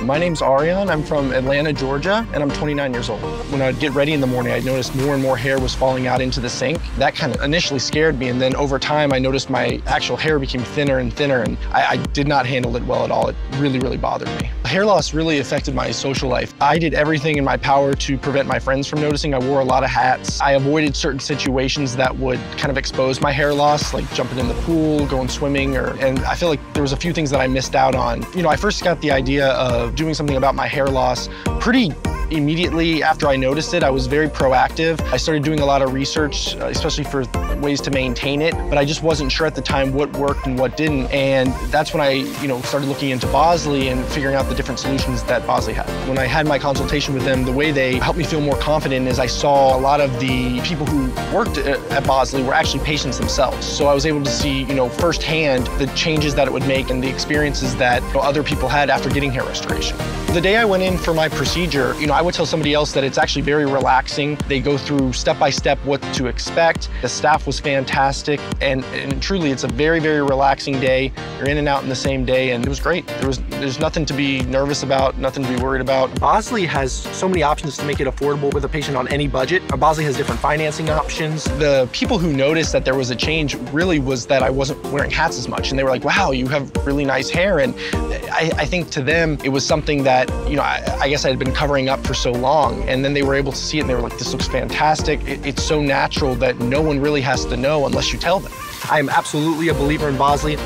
My name's Aryon. I'm from Atlanta, Georgia, and I'm 29 years old. When I'd get ready in the morning, I noticed more and more hair was falling out into the sink. That kind of initially scared me, and then over time, I noticed my actual hair became thinner and thinner, and I did not handle it well at all. It really, really bothered me. Hair loss really affected my social life. I did everything in my power to prevent my friends from noticing. I wore a lot of hats. I avoided certain situations that would kind of expose my hair loss, like jumping in the pool, going swimming, and I feel like there was a few things that I missed out on. You know, I first got the idea of doing something about my hair loss pretty immediately after I noticed it. I was very proactive. I started doing a lot of research, especially for ways to maintain it, but I just wasn't sure at the time what worked and what didn't. And that's when I, started looking into BOSLEY and figuring out the different solutions that BOSLEY had. When I had my consultation with them, the way they helped me feel more confident is I saw a lot of the people who worked at BOSLEY were actually patients themselves. So I was able to see, firsthand the changes that it would make and the experiences that other people had after getting hair restoration. The day I went in for my procedure, I would tell somebody else that it's actually very relaxing. They go through step by step what to expect. The staff was fantastic, and truly it's a very, very relaxing day. You're in and out in the same day, and it was great. There's nothing to be nervous about, nothing to be worried about. BOSLEY has so many options to make it affordable with a patient on any budget. BOSLEY has different financing options. The people who noticed that there was a change really was that I wasn't wearing hats as much, and they were like, wow, you have really nice hair. And I think to them, it was something that, I guess I had been covering up for so long, and then they were able to see it and they were like, this looks fantastic. It's so natural that no one really has to know unless you tell them. I am absolutely a believer in BOSLEY.